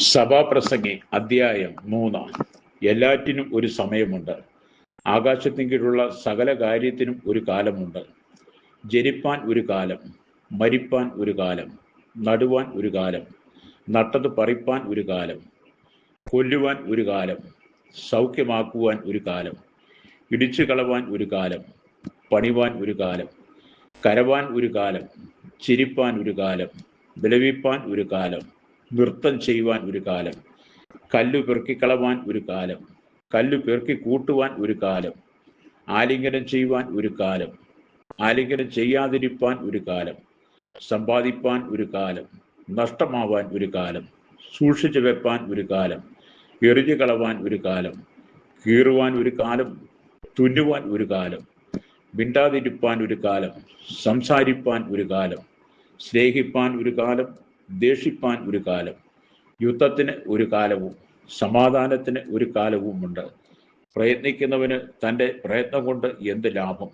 സഭാപ്രസംഗി അധ്യായം 3. എല്ലാറ്റിനും ഒരു സമയമുണ്ട്. ആകാശത്തിൻകീഴുള്ള സകല കാര്യത്തിനും ഒരു കാലമുണ്ട്. ജനിപ്പാൻ ഒരു കാലം, മരിപ്പാൻ ഒരു കാലം, നടുവാൻ ഒരു കാലം, നട്ടത് പറിപ്പാൻ ഒരു കാലം, കൊല്ലുവാൻ ഒരു കാലം, സൗഖ്യമാക്കുവാൻ ഒരു കാലം, ഇടിച്ചു കളവാൻ ഒരു കാലം, പണിവാൻ ഒരു കാലം, കരവാൻ ഒരു കാലം, ചിരിപ്പാൻ ഒരു കാലം, വിലപിപ്പാൻ ഒരു കാലം, നൃത്തം ചെയ്യുവാൻ ഒരു കാലം, കല്ലു പെറുക്കിക്കളവാൻ ഒരു കാലം, കല്ലു പെറുക്കി കൂട്ടുവാൻ ഒരു കാലം, ആലിംഗനം ചെയ്യുവാൻ ഒരു കാലം, ആലിംഗനം ചെയ്യാതിരിപ്പാൻ ഒരു കാലം, സമ്പാദിപ്പാൻ ഒരു കാലം, നഷ്ടമാവാൻ ഒരു കാലം, സൂക്ഷിച്ചു വെപ്പാൻ ഒരു കാലം, എറിഞ്ഞു കളവാൻ ഒരു കാലം, കീറുവാൻ ഒരു കാലം, തുന്നുവാൻ ഒരു കാലം, മിണ്ടാതിരിപ്പാൻ ഒരു കാലം, സംസാരിപ്പാൻ ഒരു കാലം, സ്നേഹിപ്പാൻ ഒരു കാലം, ദേഷിപ്പാൻ ഒരു കാലം, യുദ്ധത്തിന് ഒരു കാലവും സമാധാനത്തിന് ഒരു കാലവുമുണ്ട്. പ്രയത്നിക്കുന്നവന് തൻ്റെ പ്രയത്നം കൊണ്ട് എന്ത് ലാഭം?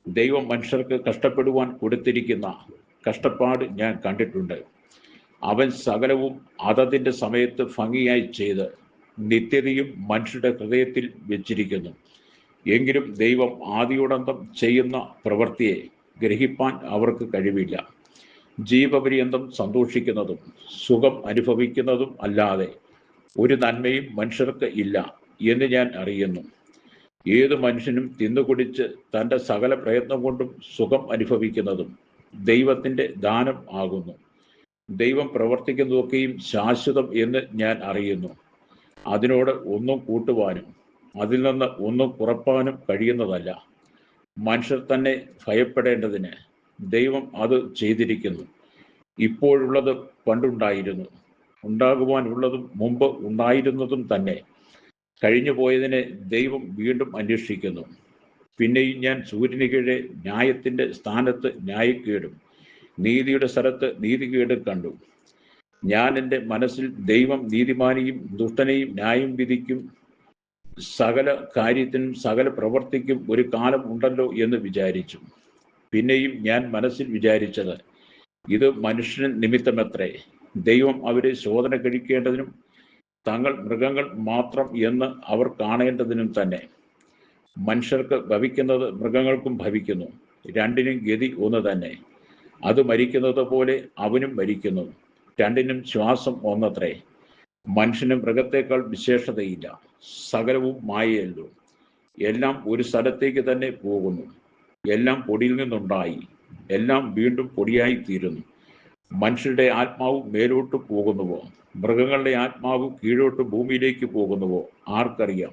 ദൈവം മനുഷ്യർക്ക് കഷ്ടപ്പെടുവാൻ കൊടുത്തിരിക്കുന്ന കഷ്ടപ്പാട് ഞാൻ കണ്ടിട്ടുണ്ട്. അവൻ സകലവും അതതിൻ്റെ സമയത്ത് ഭംഗിയായി ചെയ്ത് നിത്യതയും മനുഷ്യരുടെ ഹൃദയത്തിൽ വെച്ചിരിക്കുന്നു. എങ്കിലും ദൈവം ആദിയോടന്തം ചെയ്യുന്ന പ്രവൃത്തിയെ ഗ്രഹിപ്പാൻ അവർക്ക് കഴിവില്ല. ജീവപര്യന്തം സന്തോഷിക്കുന്നതും സുഖം അനുഭവിക്കുന്നതും അല്ലാതെ ഒരു നന്മയും മനുഷ്യർക്ക് ഇല്ല എന്ന് ഞാൻ അറിയുന്നു. ഏതു മനുഷ്യനും തിന്നുകുടിച്ച് തൻ്റെ സകല പ്രയത്നം കൊണ്ടും സുഖം അനുഭവിക്കുന്നതും ദൈവത്തിൻ്റെ ദാനം ആകുന്നു. ദൈവം പ്രവർത്തിക്കുന്നതൊക്കെയും ശാശ്വതം എന്ന് ഞാൻ അറിയുന്നു. അതിനോട് ഒന്നും കൂട്ടുവാനും അതിൽ നിന്ന് ഒന്നും കുറപ്പാനും കഴിയുന്നതല്ല. മനുഷ്യർ തന്നെ ഭയപ്പെടേണ്ടതിന് ദൈവം അത് ചെയ്തിരിക്കുന്നു. ഇപ്പോഴുള്ളത് പണ്ടുണ്ടായിരുന്നു, ഉണ്ടാകുവാനുള്ളതും മുമ്പ് ഉണ്ടായിരുന്നതും തന്നെ. കഴിഞ്ഞു പോയതിനെ ദൈവം വീണ്ടും അന്വേഷിക്കുന്നു. പിന്നെയും ഞാൻ സൂര്യന് കീഴെ ന്യായത്തിൻ്റെ സ്ഥാനത്ത് ന്യായക്കേടും നീതിയുടെ സ്ഥലത്ത് നീതികേടും കണ്ടു. ഞാൻ എൻ്റെ മനസ്സിൽ ദൈവം നീതിമാനെയും ദുഷ്ടനെയും ന്യായം വിധിക്കും, സകല കാര്യത്തിനും സകല പ്രവർത്തിക്കും ഒരു കാലം ഉണ്ടല്ലോ എന്ന് വിചാരിച്ചു. പിന്നെയും ഞാൻ മനസ്സിൽ വിചാരിച്ചത്, ഇത് മനുഷ്യന് നിമിത്തമത്രേ. ദൈവം അവരെ ശോധന കഴിക്കേണ്ടതിനും തങ്ങൾ മൃഗങ്ങൾ മാത്രം എന്ന് അവർ കാണേണ്ടതിനും തന്നെ. മനുഷ്യർക്ക് ഭവിക്കുന്നത് മൃഗങ്ങൾക്കും ഭവിക്കുന്നു. രണ്ടിനും ഗതി ഒന്ന് തന്നെ. അത് മരിക്കുന്നത് പോലെ അവനും മരിക്കുന്നു. രണ്ടിനും ശ്വാസം ഒന്നത്രേ. മനുഷ്യന് മൃഗത്തേക്കാൾ വിശേഷതയില്ല. സകലവും മായയല്ലോ. എല്ലാം ഒരു സ്ഥലത്തേക്ക് തന്നെ പോകുന്നു. എല്ലാം പൊടിയിൽ നിന്നുണ്ടായി, എല്ലാം വീണ്ടും പൊടിയായി തീരുന്നു. മനുഷ്യരുടെ ആത്മാവ് മേലോട്ട് പോകുന്നുവോ, മൃഗങ്ങളുടെ ആത്മാവ് കീഴോട്ട് ഭൂമിയിലേക്ക് പോകുന്നുവോ ആർക്കറിയാം?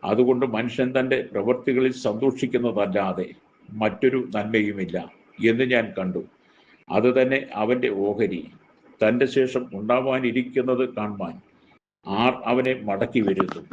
അതുകൊണ്ട് മനുഷ്യൻ തൻ്റെ പ്രവൃത്തികളിൽ സന്തോഷിക്കുന്നതല്ലാതെ മറ്റൊരു നന്മയുമില്ല എന്ന് ഞാൻ കണ്ടു. അത് തന്നെ അവൻ്റെ ഓഹരി. തൻ്റെ ശേഷം ഉണ്ടാവാനിരിക്കുന്നത് കാണുവാൻ ആർ അവനെ മടക്കി വരുത്തും?